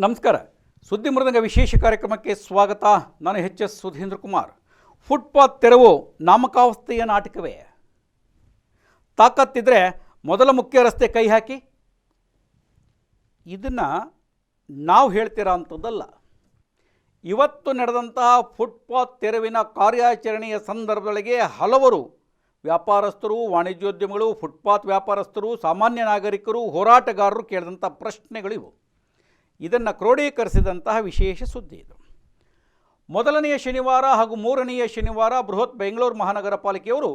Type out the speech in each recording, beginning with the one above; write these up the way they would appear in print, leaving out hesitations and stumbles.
ನಮಸ್ಕಾರ. ಸುದ್ದಿ ಮೃದಂಗ ವಿಶೇಷ ಕಾರ್ಯಕ್ರಮಕ್ಕೆ ಸ್ವಾಗತ. ನಾನು ಎಚ್.ಎಸ್. ಸುಧೀಂದ್ರ ಕುಮಾರ್. ಫುಟ್ಪಾತ್ ತೆರವು ನಾಮಕಾವಸ್ಥೆಯ ನಾಟಕವೇ? ತಾಕತ್ತಿದ್ರೆ ಮೊದಲ ಮುಖ್ಯ ರಸ್ತೆ ಕೈ ಹಾಕಿ. ಇದನ್ನು ನಾವು ಹೇಳ್ತಿರೋ ಅಂಥದ್ದಲ್ಲ. ಇವತ್ತು ನಡೆದಂತಹ ಫುಟ್ಪಾತ್ ತೆರವಿನ ಕಾರ್ಯಾಚರಣೆಯ ಸಂದರ್ಭದೊಳಗೆ ಹಲವರು ವ್ಯಾಪಾರಸ್ಥರು, ವಾಣಿಜ್ಯೋದ್ಯಮಿಗಳು, ಫುಟ್ಪಾತ್ ವ್ಯಾಪಾರಸ್ಥರು, ಸಾಮಾನ್ಯ ನಾಗರಿಕರು, ಹೋರಾಟಗಾರರು ಕೇಳಿದಂಥ ಪ್ರಶ್ನೆಗಳಿವು. ಇದನ್ನು ಕ್ರೋಢೀಕರಿಸಿದಂತಹ ವಿಶೇಷ ಸುದ್ದಿ ಇದು. ಮೊದಲನೆಯ ಶನಿವಾರ ಹಾಗೂ ಮೂರನೆಯ ಶನಿವಾರ ಬೃಹತ್ ಬೆಂಗಳೂರು ಮಹಾನಗರ ಪಾಲಿಕೆಯವರು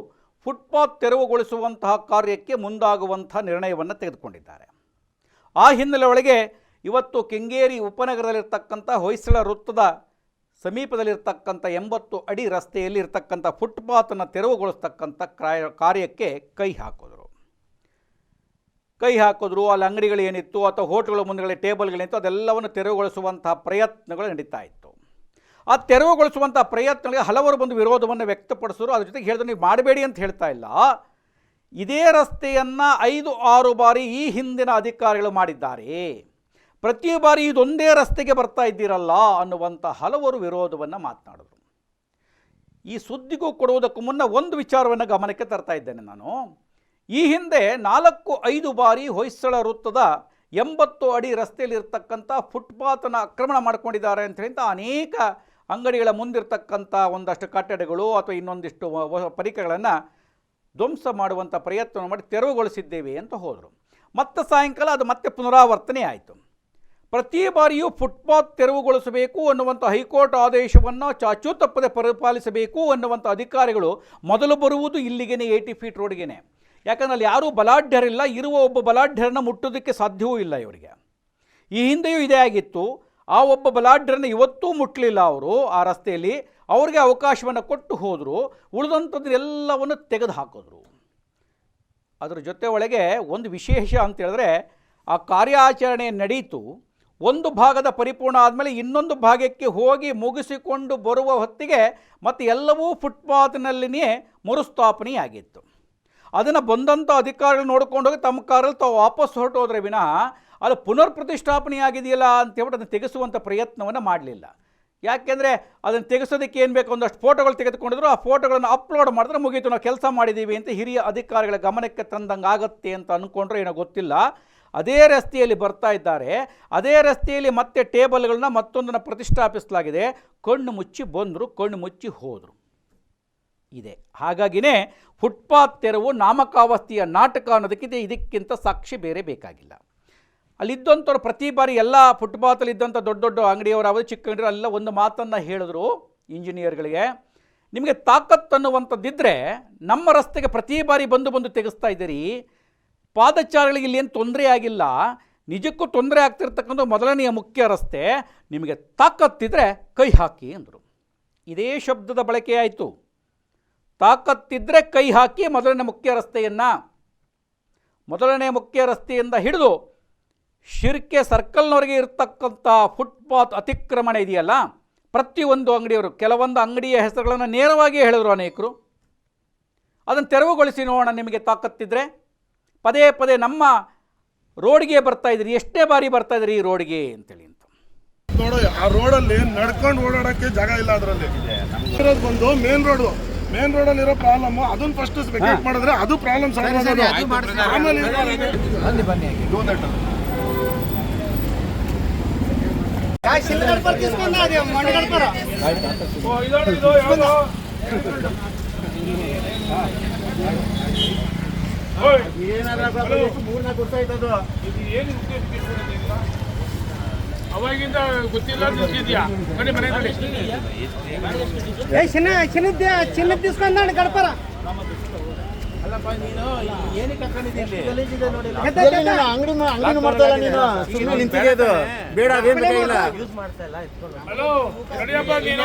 ಫುಟ್ಪಾತ್ ತೆರವುಗೊಳಿಸುವಂತಹ ಕಾರ್ಯಕ್ಕೆ ಮುಂದಾಗುವಂಥ ನಿರ್ಣಯವನ್ನು ತೆಗೆದುಕೊಂಡಿದ್ದಾರೆ. ಆ ಹಿನ್ನೆಲೆ ಒಳಗೆ ಇವತ್ತು ಕೆಂಗೇರಿ ಉಪನಗರದಲ್ಲಿರ್ತಕ್ಕಂಥ ಹೊಯ್ಸಳ ವೃತ್ತದ ಸಮೀಪದಲ್ಲಿರ್ತಕ್ಕಂಥ 80 ಅಡಿ ರಸ್ತೆಯಲ್ಲಿ ಇರ್ತಕ್ಕಂಥ ಫುಟ್ಪಾತನ್ನು ತೆರವುಗೊಳಿಸ್ತಕ್ಕಂಥ ಕಾರ್ಯಕ್ಕೆ ಕೈ ಹಾಕಿದ್ರು. ಅಲ್ಲಿ ಅಂಗಡಿಗಳು ಏನಿತ್ತು ಅಥವಾ ಹೋಟೆಲ್ಗಳ ಮುಂದೆಗಡೆ ಟೇಬಲ್ಗಳೇನಿತ್ತು ಅದೆಲ್ಲವನ್ನು ತೆರವುಗೊಳಿಸುವಂತಹ ಪ್ರಯತ್ನಗಳು ನಡೀತಾ ಇತ್ತು. ಆ ತೆರವುಗೊಳಿಸುವಂಥ ಪ್ರಯತ್ನಗಳಿಗೆ ಹಲವರು ಬಂದು ವಿರೋಧವನ್ನು ವ್ಯಕ್ತಪಡಿಸಿದ್ರು. ಅದ್ರ ಜೊತೆಗೆ ಹೇಳಿದ್ರು, ನೀವು ಮಾಡಬೇಡಿ ಅಂತ ಹೇಳ್ತಾ ಇಲ್ಲ, ಇದೇ ರಸ್ತೆಯನ್ನು 5-6 ಬಾರಿ ಈ ಹಿಂದಿನ ಅಧಿಕಾರಿಗಳು ಮಾಡಿದ್ದಾರೆ, ಪ್ರತಿ ಬಾರಿ ಇದೊಂದೇ ರಸ್ತೆಗೆ ಬರ್ತಾ ಇದ್ದೀರಲ್ಲ ಅನ್ನುವಂಥ ಹಲವರು ವಿರೋಧವನ್ನು ಮಾತನಾಡಿದ್ರು. ಈ ಸುದ್ದಿಗೂ ಕೊಡುವುದಕ್ಕೂ ಮುನ್ನ ಒಂದು ವಿಚಾರವನ್ನು ಗಮನಕ್ಕೆ ತರ್ತಾ ಇದ್ದೇನೆ ನಾನು. ಈ ಹಿಂದೆ 4-5 ಬಾರಿ ಹೊಯ್ಸಳ ವೃತ್ತದ 80 ಅಡಿ ರಸ್ತೆಯಲ್ಲಿರ್ತಕ್ಕಂಥ ಫುಟ್ಪಾತನ್ನು ಆಕ್ರಮಣ ಮಾಡ್ಕೊಂಡಿದ್ದಾರೆ ಅಂತ ಹೇಳಿ ಅನೇಕ ಅಂಗಡಿಗಳ ಮುಂದಿರ್ತಕ್ಕಂಥ ಒಂದಷ್ಟು ಕಟ್ಟಡಗಳು ಅಥವಾ ಇನ್ನೊಂದಿಷ್ಟು ಪರಿಕರಗಳನ್ನು ಧ್ವಂಸ ಮಾಡುವಂಥ ಪ್ರಯತ್ನ ಮಾಡಿ ತೆರವುಗೊಳಿಸಿದ್ದೇವೆ ಅಂತ ಹೋದರು. ಮತ್ತೆ ಸಾಯಂಕಾಲ ಅದು ಮತ್ತೆ ಪುನರಾವರ್ತನೆ ಆಯಿತು. ಪ್ರತಿ ಬಾರಿಯೂ ಫುಟ್ಪಾತ್ ತೆರವುಗೊಳಿಸಬೇಕು ಅನ್ನುವಂಥ ಹೈಕೋರ್ಟ್ ಆದೇಶವನ್ನು ಚಾಚೂ ತಪ್ಪದೆ ಪರಿಪಾಲಿಸಬೇಕು ಅನ್ನುವಂಥ ಅಧಿಕಾರಿಗಳು ಮೊದಲು ಬರುವುದು ಇಲ್ಲಿಗೇ 80 ಫೀಟ್ ರೋಡ್ಗೆ. ಯಾಕಂದರೆ ಅಲ್ಲಿ ಯಾರೂ ಬಲಾಢ್ಯರಿಲ್ಲ, ಇರುವ ಒಬ್ಬ ಬಲಾಢ್ಯರನ್ನು ಮುಟ್ಟೋದಕ್ಕೆ ಸಾಧ್ಯವೂ ಇಲ್ಲ ಇವರಿಗೆ. ಈ ಹಿಂದೆಯೂ ಇದೇ ಆಗಿತ್ತು. ಆ ಒಬ್ಬ ಬಲಾಢ್ಯರನ್ನು ಇವತ್ತೂ ಮುಟ್ಟಲಿಲ್ಲ ಅವರು. ಆ ರಸ್ತೆಯಲ್ಲಿ ಅವ್ರಿಗೆ ಅವಕಾಶವನ್ನು ಕೊಟ್ಟು ಹೋದರು. ಉಳಿದಂಥದ್ದನ್ನೆಲ್ಲವನ್ನು ತೆಗೆದು ಹಾಕಿದ್ರು. ಅದರ ಜೊತೆ ಒಳಗೆ ಒಂದು ವಿಶೇಷ ಅಂತ ಹೇಳಿದ್ರೆ, ಆ ಕಾರ್ಯಾಚರಣೆ ನಡೀತು. ಒಂದು ಭಾಗದ ಪರಿಪೂರ್ಣ ಆದಮೇಲೆ ಇನ್ನೊಂದು ಭಾಗಕ್ಕೆ ಹೋಗಿ ಮುಗಿಸಿಕೊಂಡು ಬರುವ ಹೊತ್ತಿಗೆ ಮತ್ತು ಎಲ್ಲವೂ ಫುಟ್ಪಾತ್ನಲ್ಲಿಯೇ ಮರುಸ್ಥಾಪನೆಯಾಗಿತ್ತು. ಅದನ್ನು ಬಂದಂಥ ಅಧಿಕಾರಿಗಳು ನೋಡ್ಕೊಂಡು ಹೋಗಿ ತಮ್ಮ ಕಾರಲ್ಲಿ ತಾವು ವಾಪಸ್ ಹೊರಟೋದ್ರೆ ವಿನಃ ಅದು ಪುನರ್ ಪ್ರತಿಷ್ಠಾಪನೆಯಾಗಿದೆಯಲ್ಲ ಅಂತೇಳ್ಬಿಟ್ಟು ಅದನ್ನು ತೆಗೆಸುವಂಥ ಪ್ರಯತ್ನವನ್ನು ಮಾಡಲಿಲ್ಲ. ಯಾಕೆಂದರೆ ಅದನ್ನು ತೆಗೆಸೋದಕ್ಕೆ ಏನು ಬೇಕು ಒಂದಷ್ಟು ಫೋಟೋಗಳು ತೆಗೆದುಕೊಂಡಿದ್ರು. ಆ ಫೋಟೋಗಳನ್ನು ಅಪ್ಲೋಡ್ ಮಾಡಿದ್ರೆ ಮುಗೀತು, ನಾವು ಕೆಲಸ ಮಾಡಿದ್ದೀವಿ ಅಂತ ಹಿರಿಯ ಅಧಿಕಾರಿಗಳ ಗಮನಕ್ಕೆ ತಂದಂಗೆ ಆಗುತ್ತೆ ಅಂತ ಅಂದ್ಕೊಂಡ್ರೆ ಏನೋ ಗೊತ್ತಿಲ್ಲ. ಅದೇ ರಸ್ತೆಯಲ್ಲಿ ಬರ್ತಾ ಇದ್ದಾರೆ. ಅದೇ ರಸ್ತೆಯಲ್ಲಿ ಮತ್ತೆ ಟೇಬಲ್ಗಳನ್ನ ಮತ್ತೊಂದನ್ನು ಪ್ರತಿಷ್ಠಾಪಿಸಲಾಗಿದೆ. ಕಣ್ಣು ಮುಚ್ಚಿ ಬಂದರು, ಕಣ್ಣು ಮುಚ್ಚಿ ಹೋದರು. ಇದೆ. ಹಾಗಾಗಿನೇ ಫುಟ್ಪಾತ್ ತೆರವು ನಾಮಕಾವಸ್ಥೆಯ ನಾಟಕ ಅನ್ನೋದಕ್ಕಿಂತ ಇದಕ್ಕಿಂತ ಸಾಕ್ಷಿ ಬೇರೆ ಬೇಕಾಗಿಲ್ಲ. ಅಲ್ಲಿದ್ದಂಥವ್ರು ಪ್ರತಿ ಬಾರಿ ಎಲ್ಲ ಫುಟ್ಪಾತಲ್ಲಿದ್ದಂಥ ದೊಡ್ಡ ದೊಡ್ಡ ಅಂಗಡಿಯವರು ಅವರು ಚಿಕ್ಕ ಅಂಗಡಿಯವರು ಎಲ್ಲ ಒಂದು ಮಾತನ್ನು ಹೇಳಿದ್ರು ಇಂಜಿನಿಯರ್ಗಳಿಗೆ, ನಿಮಗೆ ತಾಕತ್ತು ಅನ್ನುವಂಥದ್ದಿದ್ದರೆ ನಮ್ಮ ರಸ್ತೆಗೆ ಪ್ರತಿ ಬಾರಿ ಬಂದು ತೆಗೆಸ್ತಾ ಇದ್ದೀರಿ, ಪಾದಚಾರಿಗಳಿಗೆ ಇಲ್ಲಿ ಏನು ತೊಂದರೆ ಆಗಿಲ್ಲ, ನಿಜಕ್ಕೂ ತೊಂದರೆ ಆಗ್ತಿರ್ತಕ್ಕಂಥ ಮೊದಲನೆಯ ಮುಖ್ಯ ರಸ್ತೆ, ನಿಮಗೆ ತಾಕತ್ತಿದ್ರೆ ಕೈ ಹಾಕಿ ಅಂದರು. ಇದೇ ಶಬ್ದದ ಬಳಕೆ ಆಯಿತು. ತಾಕತ್ತಿದ್ರೆ ಕೈ ಹಾಕಿ ಮೊದಲನೇ ಮುಖ್ಯ ರಸ್ತೆಯಿಂದ ಹಿಡಿದು ಶಿರ್ಕೆ ಸರ್ಕಲ್ನವರೆಗೆ ಇರ್ತಕ್ಕಂಥ ಫುಟ್ಪಾತ್ ಅತಿಕ್ರಮಣ ಇದೆಯಲ್ಲ, ಪ್ರತಿಯೊಂದು ಅಂಗಡಿಯವರು ಕೆಲವೊಂದು ಅಂಗಡಿಯ ಹೆಸರುಗಳನ್ನು ನೇರವಾಗಿ ಹೇಳಿದ್ರು ಅನೇಕರು. ಅದನ್ನು ತೆರವುಗೊಳಿಸಿ ನೋಡೋಣ ನಿಮಗೆ ತಾಕತ್ತಿದ್ರೆ. ಪದೇ ಪದೇ ನಮ್ಮ ರೋಡ್ಗೆ ಬರ್ತಾ ಇದ್ರಿ, ಎಷ್ಟೇ ಬಾರಿ ಬರ್ತಾ ಇದ್ರಿ ಈ ರೋಡ್ಗೆ ಅಂತೇಳಿ ಅಂತ ನೋಡೋ. ಆ ರೋಡಲ್ಲಿ ನಡ್ಕೊಂಡು ಓಡಾಡೋಕ್ಕೆ ಜಾಗ ಇಲ್ಲ. ಅದರಲ್ಲಿ ಇರೋದು ಬಂದು ಮೇನ್ ರೋಡಲ್ಲಿ ಇರೋ ಪ್ರಾಬ್ಲಮ್ ಅದನ್ನ ಫಸ್ಟ್ ವೆಕೇಟ್ ಮಾಡಿದ್ರೆ ಅದು ಪ್ರಾಬ್ಲಮ್ ಸಾಲ್ವ್ ಆಗೋದು. ಆಮೇಲೆ ಅವಾಗಿಂದ ಗೊತ್ತಿಲ್ಲ ಚಿನ್ನ తీసుకుందాం గడపర ಅಲ್ಲಪ್ಪ ನೀನು ಏನಕ್ಕೆ ಅಂಗಡಿ ಮಾಡ್ತಾಯಿಲ್ಲ, ನೀನು ಸುಮ್ಮನೆ ನಿಂತಿರೋದು ಬೇಡ, ಅದೇನು ಬೇಕಾಗಿಲ್ಲ, ಯೂಸ್ ಮಾಡ್ತಾ ಇಲ್ಲ. ಹಲೋ ನಡಿಯಪ್ಪ, ನೀನು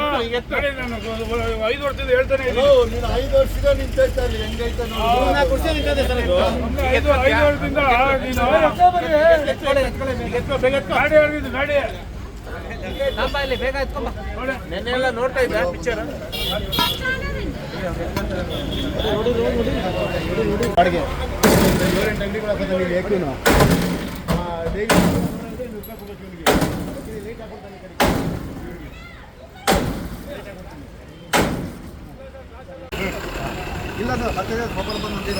5 ವರ್ಷದಿಂದ ಹೇಳ್ತಾನೆ ಇದ್ದೀನಿ. ನೀನು 5 ವರ್ಷದಿಂದ ನಿಂತೈತಾ ಇಲ್ಲಿ ಹೆಂಗೈತೆ ನೋಡಿ. 4 ವರ್ಷ ನಿಂತಿದೆ ಸರ್. 5 ವರ್ಷದಿಂದ ನೀನು ಗಾಡಿ ಹೇಳಿದ್ದು ಗಾಡಿ ನಮ್ಮ ಇಲ್ಲಿ ಬೇಗ ಎತ್ಕೊಂಬ. ನೆನ್ನೆಲ್ಲ ನೋಡ್ತಾ ಇದ್ದ ಪಿಕ್ಚರ್ ಅಡಿಗೆ 7-8 ಅಂಗಡಿಗಳು ಹಾಕೋದು. ಇಲ್ಲ ಸರ್ ಮತ್ತೆ ಮೊಬೈಲ್ ಬಂದು ಮತ್ತೆ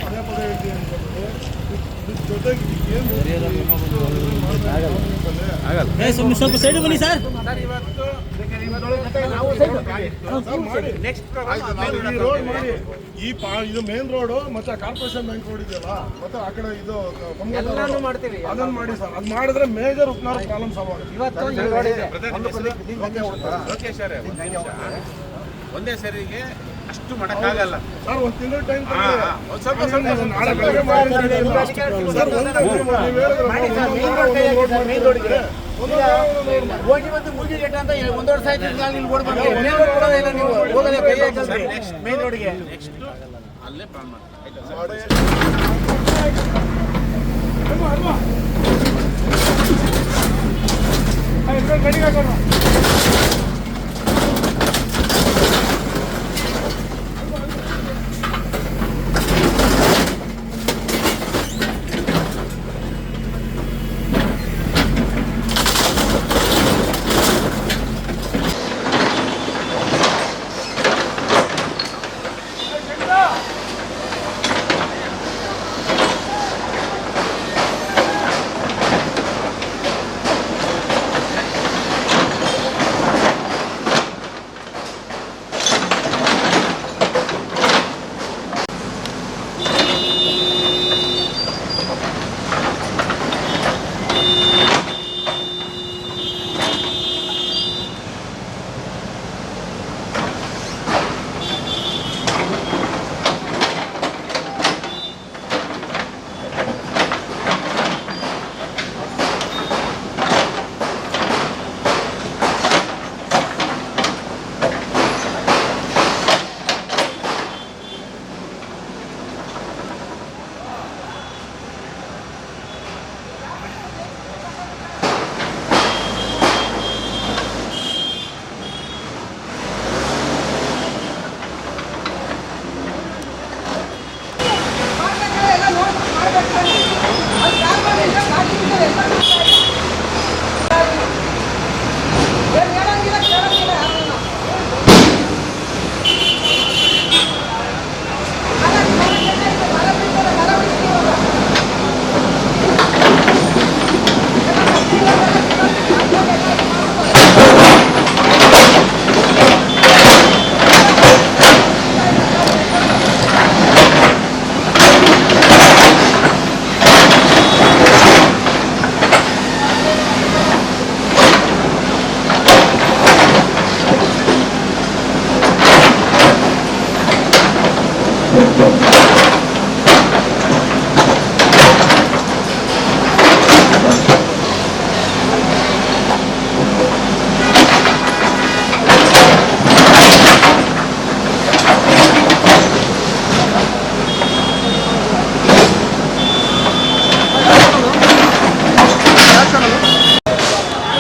ಪದೇ ಪದೇ ಹೇಳ್ತೀನಿ ಅಂತಂದ್ರೆ ಜೊತೆಗೆ ಸ್ವಲ್ಪ ಸೈಡ್ ಬನ್ನಿ ಸರ್. ಇದು ಮೇನ್ ರೋಡು ಮತ್ತೆ ಕಾರ್ಪೊರೇಷನ್ ಬ್ಯಾಂಕ್ ರೋಡ್ ಇದೆಯಲ್ಲ ಮತ್ತೆ ಆ ಕಡೆ ಇದು ಅದನ್ನ ಮಾಡಿ ಸರ್. ಅದು ಮಾಡಿದ್ರೆ ಮೇಜರ್ ಉಪನಾರ ಪ್ರಾಬ್ಲಮ್ ಸಾಲ್ವ್ ಆಗುತ್ತೆ. ಒಂದೇ ಸರಿಗೆ ಅಷ್ಟು ಮಾಡಕ್ಕಾಗಲ್ಲ ಸರ್ ಒಂದು ತಿಂಗಳ ಟೈಮ್ ಸ್ವಲ್ಪ ನಾಳೆ ಬೆಳಗ್ಗೆ ಹೋಗಿ ಬಂದು ಮುಗಿ ಗೇಟ್ ಅಂತ 1 ವರ್ಷ ಆಯ್ತು ಇಲ್ಲಿ ಓಡ್ ಬಂದ್ರೆ ಮೇನ್ ರೋಡ್ ಕೊಡೋದಿಲ್ಲ ನೀವು ಹೋಗದೆ ಕೈ ಹಾಕಲ್ರಿ ಮೇನ್ ರೋಡ್ಗೆ ನೆಕ್ಸ್ಟ್ ಅಲ್ಲೇ ಪ್ಲಾನ್ ಮಾಡ್ತೀವಿ.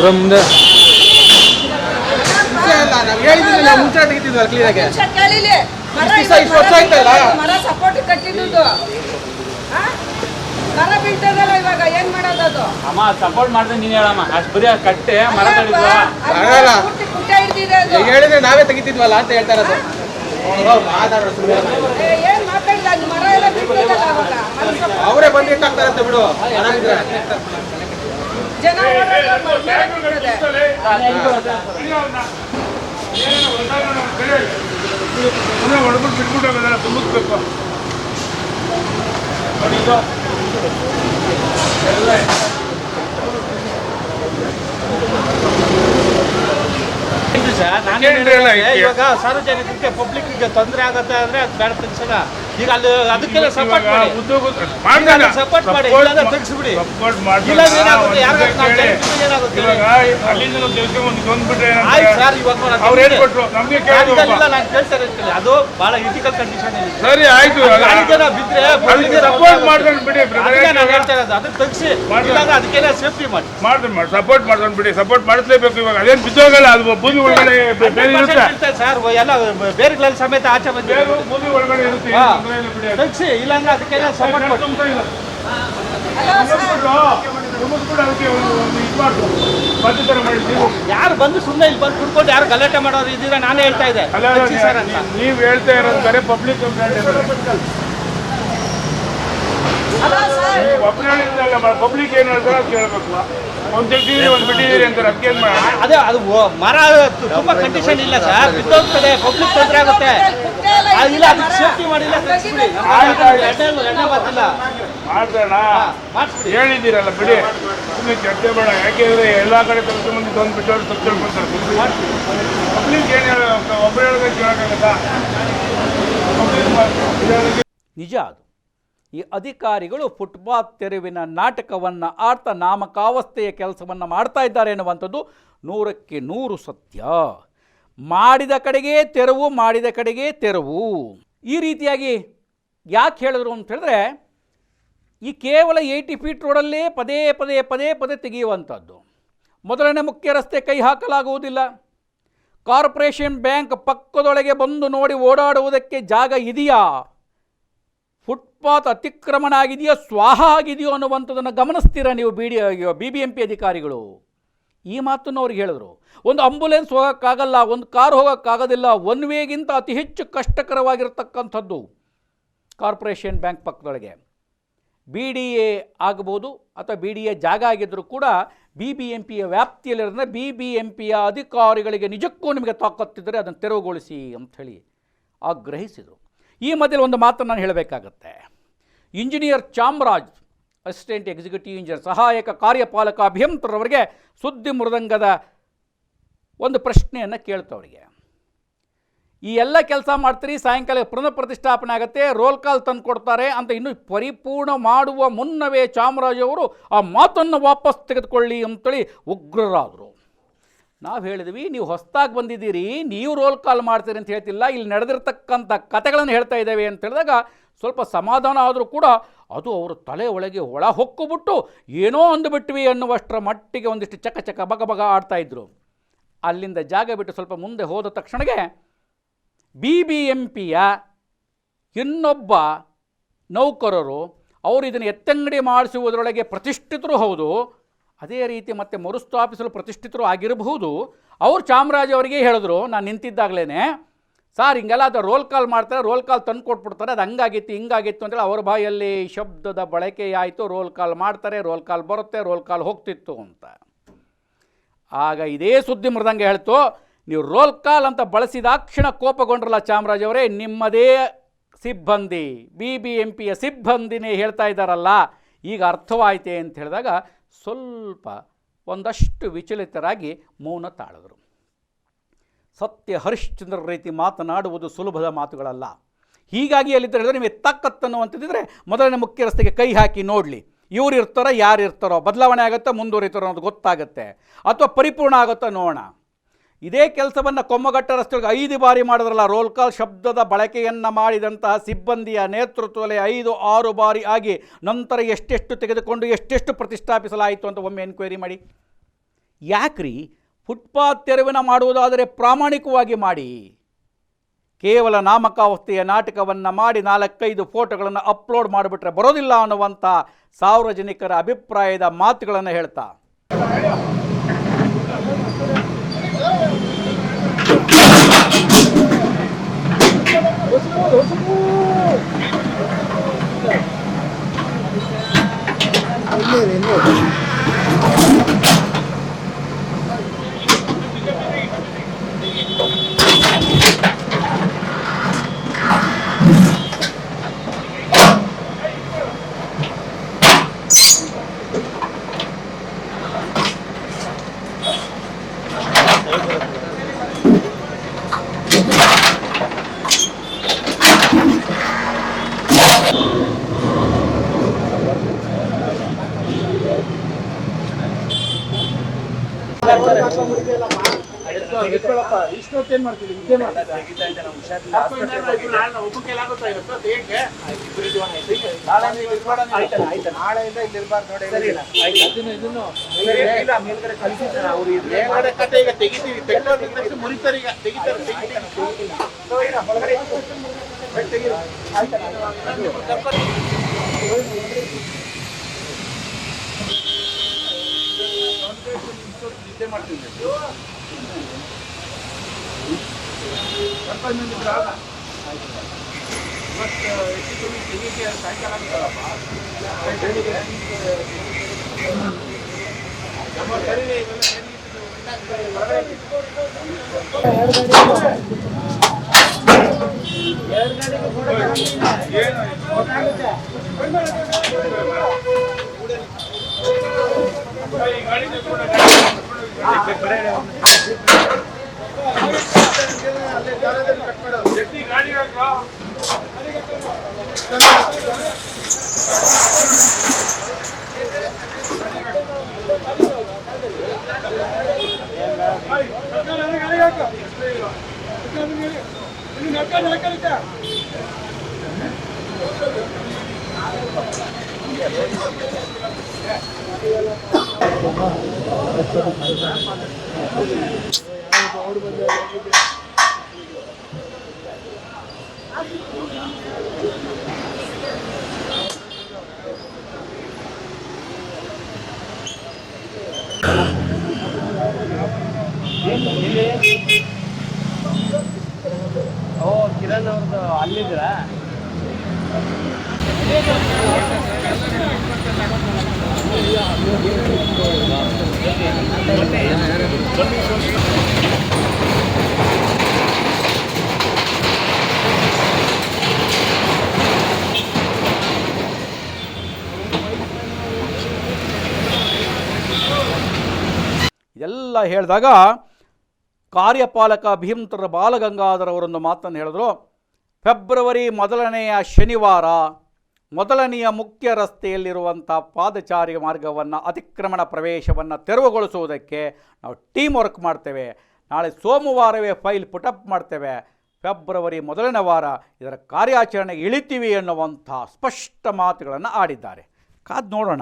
ಮುಂದೆ ಮುಂಚೆ ತೆಗಿತಿದ್ವಲ್ಲ ಕ್ಲೀನಾಗೆ ಮರ ಸಪೋರ್ಟ್ ಕಟ್ಟಿದ್ದು ಮರ ಬೀಳ್ತದಲ್ಲ ಇವಾಗ ಏನ್ ಮಾಡೋದು ಅಮ್ಮ ಸಪೋರ್ಟ್ ಮಾಡಿದ್ರೆ ನೀನ್ ಹೇಳಮ್ಮ ಅಷ್ಟು ಬರೀ ಕಟ್ಟೆ ಮರ ಕುಟ್ಟ ಹಿಡ್ದಿದೆ ಅದು ಹೇಳಿದ್ರೆ ನಾವೇ ತೆಗಿತಿದ್ವಲ್ಲ ಅಂತ ಹೇಳ್ತಾ ಇರೋದು ಏನ್ ಮಾತಾಡಿಲ್ಲ ಅದು ಮರ ಎಲ್ಲ ಬೀಳ್ತದಲ್ಲ ಅವಾಗ ಮರ support ಅವರೇ ಬಂದು ಇಟ್ಟಾಗ್ತಾರಂತೆ ಬಿಡು ಜನ ಬೀಳ್ತದೆ. ಹೊಡ್ಬಿಟ್ಟು ಬಿಟ್ಬಿಟ್ಟು ತುಂಬಬೇಕು ಇವಾಗ ಸಾರ್ವಜನಿಕರಿಗೆ ಪಬ್ಲಿಕ್ ತೊಂದರೆ ಆಗತ್ತೆ ಅಂದ್ರೆ ಅದು ಬೇಡ ತೆಗ್ಸೋಣ. ಈಗ ಅಲ್ಲಿ ಅದಕ್ಕೆಲ್ಲ ಸಪೋರ್ಟ್ ಮಾಡಿ ಸಪೋರ್ಟ್ ಮಾಡಿ ಇಲ್ಲಾಂದ್ರೆ ತೆಗ್ಸ್ಬಿಡಿ. ಇಲ್ಲಾಂದ್ರೆ ಏನಾಗುತ್ತೆ ಆಯ್ತು ಸರ್ ಇವಾಗ ನಾನು ಕೇಳ್ತಾ ಇರ್ತೀನಿ ಅದು ಬಹಳ ಕ್ರಿಟಿಕಲ್ ಕಂಡೀಷನ್ ಇದೆ. ಸರಿ ಆಯ್ತು ಬಿದ್ರೆ ಸಪೋರ್ಟ್ ಮಾಡ್ಕೊಂಡು ಬಿಡಿ ನಾನು ಹೇಳ್ತಾ ಇರೋದು ಅದಕ್ಕೆ ತೆಗ್ಸಿ ಇಲ್ಲಾಂದ್ರೆ ಅದಕ್ಕೆಲ್ಲ ಸೇಫ್ಟಿ ಮಾಡಿ ಸಪೋರ್ಟ್ ಮಾಡ್ಕೊಂಡು ಬಿಡಿ. ಸಪೋರ್ಟ್ ಮಾಡಿಸ್ಲೇಬೇಕು. ಇವಾಗ ಅದೇನು ಬಿದ್ದೋಗಲ್ಲ, ಅದು ಬೂದಿ ಒಳಗಡೆ ಬೇರೆ ಇರುತ್ತೆ ಸರ್ ಎಲ್ಲ ಬೇರೆಗಳಲ್ಲಿ ಸಮೇತ ಆಚೆ ಬಂದು ಬೂದಿ ಒಳಗಡೆ ಇರುತ್ತೆ. ತೆಗ್ಸಿ ಇಲ್ಲಾಂದ್ರೆ ಅದಕ್ಕೆಲ್ಲ ಸಪೋರ್ಟ್ ಮಾಡಿ. ಅಲ್ಲ ಸರ್ ತುಂಬಿಸ್ಬಿಟ್ಟು ಅದಕ್ಕೆ ಒಂದು ಇದು ಮಾಡ್ತು ಬದ್ಧ ಥರ ಮಾಡಿದ್ದೀವಿ. ಯಾರು ಬಂದು ಸುಮ್ಮನೆ ಇಲ್ಲಿ ಬಂದು ಕುಡ್ಕೊಂಡು ಯಾರು ಗಲಾಟೆ ಮಾಡೋರು ಇದ್ದೀರಾ? ನಾನೇ ಹೇಳ್ತಾ ಇದ್ದೆ ಅಲ್ಲ ಸರ್ ಅಂತ. ನೀವು ಹೇಳ್ತಾ ಇರೋದು ಬೇರೆ, ಪಬ್ಲಿಕ್ ಅಲ್ಲ ಸರ್ ಒಬ್ಬರು ಹೇಳಿದ್ದಲ್ಲ, ಪಬ್ಲಿಕ್ ಏನು ಹೇಳ್ತಾರೆ ಅದು ಕೇಳಬೇಕು. ಒಂದು ತೆಗ್ದಿದ್ದೀರಿ ಒಂದು ಬಿಟ್ಟಿದ್ದೀರಿ ಅಂತಾರೆ, ಅದಕ್ಕೆ ಏನು ಮಾಡೋಣ? ಅದೇ ಅದು ಮರ ತುಂಬಾ ಕಂಡೀಷನ್ ಇಲ್ಲ ಸರ್, ಬಿದ್ದೋಗ್ತದೆ, ಪಬ್ಲಿಕ್ ತೊಂದರೆ ಆಗುತ್ತೆ. ಇಲ್ಲ ಅದಕ್ಕೆ ಸೇಫ್ಟಿ ಮಾಡಿಲ್ಲ, ತೆಗ್ಸ್ಬಿಡಿ. ಎಣ್ಣೆ ಬರ್ತಿಲ್ಲ ಮಾಡ್ತಾಣ ಮಾಡಿಸ್ಬಿಡಿ. ಹೇಳಿದ್ದೀರಲ್ಲ ಬಿಡಿ, ಸುಮ್ಮನೆ ಚರ್ಚೆ ಬೇಡ. ಯಾಕೆಂದ್ರೆ ಎಲ್ಲ ಕಡೆ ಕೆಲಸ ಮಂದಿ ತಂದು ಬಿಟ್ಟವ್ರು ತಪ್ಪು ತಿಳ್ಕೊಂತಾರೆ. ಪಬ್ಲಿಕ್ ಏನು ಹೇಳ, ಒಬ್ಬರು ಹೇಳೋದಕ್ಕೆ ಕೇಳೋಕ್ಕಾಗತ್ತಾ? ನಿಜ ಅದು. ಈ ಅಧಿಕಾರಿಗಳು ಫುಟ್ಪಾತ್ ತೆರವಿನ ನಾಟಕವನ್ನು ಆಡ್ತಾ ನಾಮಕಾವಸ್ಥೆಯ ಕೆಲಸವನ್ನು ಮಾಡ್ತಾ ಇದ್ದಾರೆ ಎನ್ನುವಂಥದ್ದು 100ಕ್ಕೆ 100 ಸತ್ಯ. ಮಾಡಿದ ಕಡೆಗೆ ತೆರವು, ಮಾಡಿದ ಕಡೆಗೆ ತೆರವು. ಈ ರೀತಿಯಾಗಿ ಯಾಕೆ ಹೇಳಿದ್ರು ಅಂತ ಹೇಳಿದ್ರೆ, ಈ ಕೇವಲ 80 ಫೀಟ್ ರೋಡಲ್ಲೇ ಪದೇ ಪದೇ ಪದೇ ಪದೇ ತೆಗೆಯುವಂಥದ್ದು. ಮೊದಲನೇ ಮುಖ್ಯ ರಸ್ತೆ ಕೈ ಹಾಕಲಾಗುವುದಿಲ್ಲ. ಕಾರ್ಪೊರೇಷನ್ ಬ್ಯಾಂಕ್ ಪಕ್ಕದೊಳಗೆ ಬಂದು ನೋಡಿ ಓಡಾಡುವುದಕ್ಕೆ ಜಾಗ ಇದೆಯಾ, ಫುಟ್ಪಾತ್ ಅತಿಕ್ರಮಣ ಆಗಿದೆಯೋ, ಸ್ವಾಹ ಆಗಿದೆಯೋ ಅನ್ನುವಂಥದ್ದನ್ನು ಗಮನಿಸ್ತೀರಾ ನೀವು BBMP ಅಧಿಕಾರಿಗಳು? ಈ ಮಾತನ್ನು ಅವ್ರಿಗೆ ಹೇಳಿದ್ರು. ಒಂದು ಆಂಬುಲೆನ್ಸ್ ಹೋಗೋಕ್ಕಾಗಲ್ಲ, ಒಂದು ಕಾರ್ ಹೋಗೋಕ್ಕಾಗೋದಿಲ್ಲ, ಒನ್ ವೇಗಿಂತ ಅತಿ ಹೆಚ್ಚು ಕಷ್ಟಕರವಾಗಿರ್ತಕ್ಕಂಥದ್ದು ಕಾರ್ಪೊರೇಷನ್ ಬ್ಯಾಂಕ್ ಪಕ್ಕದೊಳಗೆ. BDA ಆಗ್ಬೋದು ಅಥವಾ BDA ಜಾಗ ಆಗಿದ್ದರೂ ಕೂಡ BBMPಯ ವ್ಯಾಪ್ತಿಯಲ್ಲಿರೋದ್ರಿಂದ BBMPಯ ಅಧಿಕಾರಿಗಳಿಗೆ ನಿಜಕ್ಕೂ ನಿಮಗೆ ತಾಕತ್ತಿದ್ದರೆ ಅದನ್ನು ತೆರವುಗೊಳಿಸಿ ಅಂಥೇಳಿ ಆಗ್ರಹಿಸಿದರು. ಈ ಮಧ್ಯೆ ಒಂದು ಮಾತನ್ನು ನಾನು ಹೇಳಬೇಕಾಗತ್ತೆ. Engineer Chamaraj, assistant executive engineer, ಸಹಾಯಕ ಕಾರ್ಯಪಾಲಕ ಅಭಿಯಂತರವರಿಗೆ ಸುದ್ದಿ ಮೃದಂಗದ ಒಂದು ಪ್ರಶ್ನೆಯನ್ನು ಕೇಳ್ತವರಿಗೆ. ಈ ಎಲ್ಲ ಕೆಲಸ ಮಾಡ್ತೀರಿ, ಸಾಯಂಕಾಲ ಪುನಃ ಪ್ರತಿಷ್ಠಾಪನೆ ಆಗುತ್ತೆ, ರೋಲ್ ಕಾಲ್ ತಂದು ಕೊಡ್ತಾರೆ ಅಂತ ಇನ್ನೂ ಪರಿಪೂರ್ಣ ಮಾಡುವ ಮುನ್ನವೇ ಚಾಮರಾಜ್ ಅವರು ಆ ಮಾತನ್ನು ವಾಪಸ್ ತೆಗೆದುಕೊಳ್ಳಿ ಅಂತೇಳಿ ಉಗ್ರರಾದರು. ನಾವು ಹೇಳಿದ್ವಿ, ನೀವು ಹೊಸದಾಗಿ ಬಂದಿದ್ದೀರಿ, ನೀವು ರೋಲ್ ಕಾಲ್ ಮಾಡ್ತೀರಿ ಅಂತ ಹೇಳ್ತಿಲ್ಲ, ಇಲ್ಲಿ ನಡೆದಿರ್ತಕ್ಕಂಥ ಕಥೆಗಳನ್ನು ಹೇಳ್ತಾ ಇದ್ದೇವೆ ಅಂತ ಹೇಳಿದಾಗ ಸ್ವಲ್ಪ ಸಮಾಧಾನ ಆದರೂ ಕೂಡ ಅದು ಅವರ ತಲೆ ಒಳಗೆ ಒಳ ಹೊಕ್ಕುಬಿಟ್ಟು ಏನೋ ಅಂದುಬಿಟ್ವಿ ಅನ್ನುವಷ್ಟರ ಮಟ್ಟಿಗೆ ಒಂದಿಷ್ಟು ಚಕ ಚಕ ಬಗ ಬಗ ಆಡ್ತಾಯಿದ್ರು. ಅಲ್ಲಿಂದ ಜಾಗ ಬಿಟ್ಟು ಸ್ವಲ್ಪ ಮುಂದೆ ಹೋದ ತಕ್ಷಣವೇ BBMPಯ ಇನ್ನೊಬ್ಬ ನೌಕರರು, ಅವರು ಇದನ್ನು ಎತ್ತಂಗಡಿ ಮಾಡಿಸುವುದರೊಳಗೆ ಪ್ರತಿಷ್ಠಿತರು ಹೌದು, ಅದೇ ರೀತಿ ಮತ್ತೆ ಮರುಸ್ಥಾಪಿಸಲು ಪ್ರತಿಷ್ಠಿತರು ಆಗಿರಬಹುದು. ಅವರು ಚಾಮರಾಜ್ ಅವರಿಗೆ ಹೇಳಿದ್ರು, ನಾನು ನಿಂತಿದ್ದಾಗಲೇ, ಸಾರ್ ಹಿಂಗೆಲ್ಲ ಅದು ರೋಲ್ ಕಾಲ್ ಮಾಡ್ತಾರೆ, ರೋಲ್ ಕಾಲ್ ತಂದು ಕೊಟ್ಬಿಡ್ತಾರೆ, ಅದು ಹಂಗಾಗಿತ್ತು ಹಿಂಗಾಗಿತ್ತು ಅಂತೇಳಿ ಅವ್ರ ಬಾಯಲ್ಲಿ ಶಬ್ದದ ಬಳಕೆಯಾಯಿತು. ರೋಲ್ ಕಾಲ್ ಮಾಡ್ತಾರೆ, ರೋಲ್ ಕಾಲ್ ಬರುತ್ತೆ, ರೋಲ್ ಕಾಲ್ ಹೋಗ್ತಿತ್ತು ಅಂತ. ಆಗ ಇದೇ ಸುದ್ದಿ ಮೃದಂಗ ಹೇಳ್ತು, ನೀವು ರೋಲ್ ಕಾಲ್ ಅಂತ ಬಳಸಿದಾಕ್ಷಣ ಕೋಪಗೊಂಡ್ರಲ್ಲ ಚಾಮರಾಜ್ ಅವರೇ, ನಿಮ್ಮದೇ ಸಿಬ್ಬಂದಿ BBMPಯ ಸಿಬ್ಬಂದಿನೇ ಹೇಳ್ತಾ ಇದ್ದಾರಲ್ಲ, ಈಗ ಅರ್ಥವಾಯಿತೆ ಅಂತ ಹೇಳಿದಾಗ ಸ್ವಲ್ಪ ಒಂದಷ್ಟು ವಿಚಲಿತರಾಗಿ ಮೌನ ತಾಳಿದರು. ಸತ್ಯ ಹರಿಶ್ಚಂದ್ರ ರೀತಿ ಮಾತನಾಡುವುದು ಸುಲಭದ ಮಾತುಗಳಲ್ಲ. ಹೀಗಾಗಿ ಎಲ್ಲಿದ್ದರೆ ಹೇಳಿದ್ರೆ, ನೀವು ತಾಕತ್ತನ್ನುವಂಥದ್ದಿದ್ರೆ ಮೊದಲನೇ ಮುಖ್ಯ ರಸ್ತೆಗೆ ಕೈ ಹಾಕಿ ನೋಡಲಿ, ಇವ್ರು ಇರ್ತಾರೋ ಯಾರು ಇರ್ತಾರೋ, ಬದಲಾವಣೆ ಆಗುತ್ತಾ ಮುಂದುವರಿತಾರೋ ಅನ್ನೋದು ಗೊತ್ತಾಗುತ್ತೆ, ಅಥವಾ ಪರಿಪೂರ್ಣ ಆಗುತ್ತಾ ನೋಡೋಣ. ಇದೇ ಕೆಲಸವನ್ನು ಕೊಮ್ಮಘಟ್ಟ ರಸ್ತೆಗೆ 5 ಬಾರಿ ಮಾಡಿದ್ರಲ್ಲ, ರೋಲ್ ಕಾಲ್ ಶಬ್ದದ ಬಳಕೆಯನ್ನು ಮಾಡಿದಂತಹ ಸಿಬ್ಬಂದಿಯ ನೇತೃತ್ವದಲ್ಲಿ 5-6 ಬಾರಿ ಆಗಿ ನಂತರ ಎಷ್ಟೆಷ್ಟು ತೆಗೆದುಕೊಂಡು ಎಷ್ಟೆಷ್ಟು ಪ್ರತಿಷ್ಠಾಪಿಸಲಾಯಿತು ಅಂತ ಒಮ್ಮೆ ಎನ್ಕ್ವೈರಿ ಮಾಡಿ. ಯಾಕ್ರಿ ಫುಟ್ಪಾತ್ ತೆರವಿನ ಮಾಡುವುದಾದರೆ ಪ್ರಾಮಾಣಿಕವಾಗಿ ಮಾಡಿ. ಕೇವಲ ನಾಮಕಾವಸ್ಥೆಯ ನಾಟಕವನ್ನು ಮಾಡಿ 4-5 ಫೋಟೋಗಳನ್ನು ಅಪ್ಲೋಡ್ ಮಾಡಿಬಿಟ್ರೆ ಬರೋದಿಲ್ಲ ಅನ್ನುವಂಥ ಸಾರ್ವಜನಿಕರ ಅಭಿಪ್ರಾಯದ ಮಾತುಗಳನ್ನು ಹೇಳ್ತಾ ಇಷ್ಟೊತ್ತೇನು ಮಾಡ್ತೀವಿ, ನಿದ್ದೆ ಮಾಡ್ತಾ ನಾಳೆಯಿಂದ ಇಲ್ಲಿ ಇರಬಾರ್ದು ನೋಡಿ. ಕತೆ ಈಗ ತೆಗಿತೀವಿ, ತೆಗೆದು ಮುರಿತಾರೆ, ಈಗ ತೆಗಿತಾರೆ. ನಿದ್ದೆ ಮಾಡ್ತೀನಿ ಸ್ವಲ್ಪ ನಿಂತಿದ್ರೆ ಆಗ. ಇವತ್ತು ಹೆಚ್ಚು ಕಮ್ಮಿ ತೆಗಿಗೆ ಸಾಯಂಕಾಲ ಆಗ್ತದಪ್ಪ. ನಮ್ಮ ಸರಿನೇ ಇವೆಲ್ಲ ಕಿರಣ್ ಅವ್ರದ್ದು ಅಲ್ಲಿದ್ದೀರಾ? ಇದೆಲ್ಲ ಹೇಳಿದಾಗ ಕಾರ್ಯಪಾಲಕ ಭೀಮಂತರ ಬಾಲಗಂಗಾಧರ್ ಅವರೊಂದು ಮಾತನ್ನು ಹೇಳಿದ್ರು. ಫೆಬ್ರವರಿ 1ನೆಯ ಶನಿವಾರ ಮೊದಲನೆಯ ಮುಖ್ಯ ರಸ್ತೆಯಲ್ಲಿರುವಂಥ ಪಾದಚಾರಿ ಮಾರ್ಗವನ್ನು ಅತಿಕ್ರಮಣ ಪ್ರವೇಶವನ್ನು ತೆರವುಗೊಳಿಸುವುದಕ್ಕೆ ನಾವು ಟೀಮ್ ವರ್ಕ್ ಮಾಡ್ತೇವೆ. ನಾಳೆ ಸೋಮವಾರವೇ ಫೈಲ್ ಪುಟಪ್ ಮಾಡ್ತೇವೆ. ಫೆಬ್ರವರಿ 1ನೇ ವಾರ ಇದರ ಕಾರ್ಯಾಚರಣೆಗೆ ಇಳಿತೀವಿ ಎನ್ನುವಂಥ ಸ್ಪಷ್ಟ ಮಾತುಗಳನ್ನು ಆಡಿದ್ದಾರೆ. ಕಾದು ನೋಡೋಣ.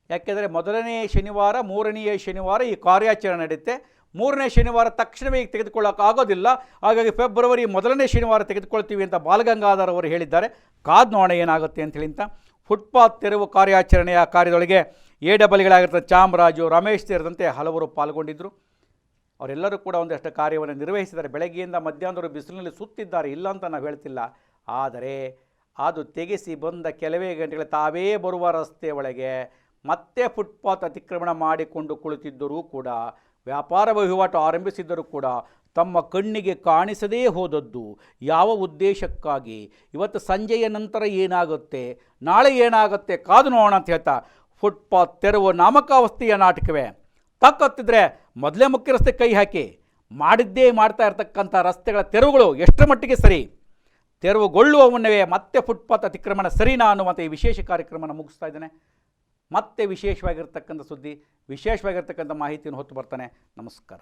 ಯಾಕೆಂದರೆ 1ನೇ ಶನಿವಾರ 3ನೇ ಶನಿವಾರ ಈ ಕಾರ್ಯಾಚರಣೆ ನಡೆಯುತ್ತೆ. 3ನೇ ಶನಿವಾರ ತಕ್ಷಣವೇ ಈಗ ತೆಗೆದುಕೊಳ್ಳೋಕ್ಕಾಗೋದಿಲ್ಲ. ಹಾಗಾಗಿ ಫೆಬ್ರವರಿ 1ನೇ ಶನಿವಾರ ತೆಗೆದುಕೊಳ್ತೀವಿ ಅಂತ ಬಾಲಗಂಗಾಧರ್ ಅವರು ಹೇಳಿದ್ದಾರೆ. ಕಾದು ನೋಡೋಣ ಏನಾಗುತ್ತೆ ಅಂತೇಳಿ. ಅಂತ ಫುಟ್ಪಾತ್ ತೆರವು ಕಾರ್ಯಾಚರಣೆಯ ಕಾರ್ಯದೊಳಗೆ AWಗಳಾಗಿರ್ತದೆ ಚಾಮರಾಜು, ರಮೇಶ್ ಸೇರಿದಂತೆ ಹಲವರು ಪಾಲ್ಗೊಂಡಿದ್ದರು. ಅವರೆಲ್ಲರೂ ಕೂಡ ಒಂದಷ್ಟು ಕಾರ್ಯವನ್ನು ನಿರ್ವಹಿಸಿದ್ದಾರೆ. ಬೆಳಗ್ಗೆಯಿಂದ ಮಧ್ಯಾಹ್ನದವರು ಬಿಸಿಲಿನಲ್ಲಿ ಸುತ್ತಿದ್ದಾರೆ, ಇಲ್ಲ ಅಂತ ನಾವು ಹೇಳ್ತಿಲ್ಲ. ಆದರೆ ಅದು ತೆಗೆಸಿ ಬಂದ ಕೆಲವೇ ಗಂಟೆಗಳ ತಾವೇ ಬರುವ ರಸ್ತೆ ಒಳಗೆ ಮತ್ತೆ ಫುಟ್ಪಾತ್ ಅತಿಕ್ರಮಣ ಮಾಡಿಕೊಂಡು ಕುಳಿತಿದ್ದರೂ ಕೂಡ, ವ್ಯಾಪಾರ ವಹಿವಾಟು ಆರಂಭಿಸಿದ್ದರೂ ಕೂಡ ತಮ್ಮ ಕಣ್ಣಿಗೆ ಕಾಣಿಸದೇ ಹೋದದ್ದು ಯಾವ ಉದ್ದೇಶಕ್ಕಾಗಿ, ಇವತ್ತು ಸಂಜೆಯ ನಂತರ ಏನಾಗುತ್ತೆ, ನಾಳೆ ಏನಾಗುತ್ತೆ ಕಾದು ನೋಡೋಣ ಅಂತ ಹೇಳ್ತಾ ಫುಟ್ಪಾತ್ ತೆರವು ನಾಮಕಾವಸ್ಥೆಯ ನಾಟಕವೇ. ತಕ್ಕತ್ತಿದ್ರೆ ಮೊದಲೇ ಮುಖ್ಯ ರಸ್ತೆ ಕೈ ಹಾಕಿ ಮಾಡಿದ್ದೇ ಮಾಡ್ತಾ ಇರ್ತಕ್ಕಂಥ ರಸ್ತೆಗಳ ತೆರವುಗಳು ಎಷ್ಟರ ಮಟ್ಟಿಗೆ ಸರಿ, ತೆರವುಗೊಳ್ಳುವ ಮುನ್ನವೇ ಮತ್ತೆ ಫುಟ್ಪಾತ್ ಅತಿಕ್ರಮಣ ಸರಿನಾ ಅನ್ನುವಂಥ ಈ ವಿಶೇಷ ಕಾರ್ಯಕ್ರಮನ ಮುಗಿಸ್ತಾ ಇದ್ದೇನೆ. ಮತ್ತೆ ವಿಶೇಷವಾಗಿರ್ತಕ್ಕಂಥ ಸುದ್ದಿ, ವಿಶೇಷವಾಗಿರ್ತಕ್ಕಂಥ ಮಾಹಿತಿಯನ್ನು ಹೊತ್ತು ಬರ್ತಾನೆ. ನಮಸ್ಕಾರ.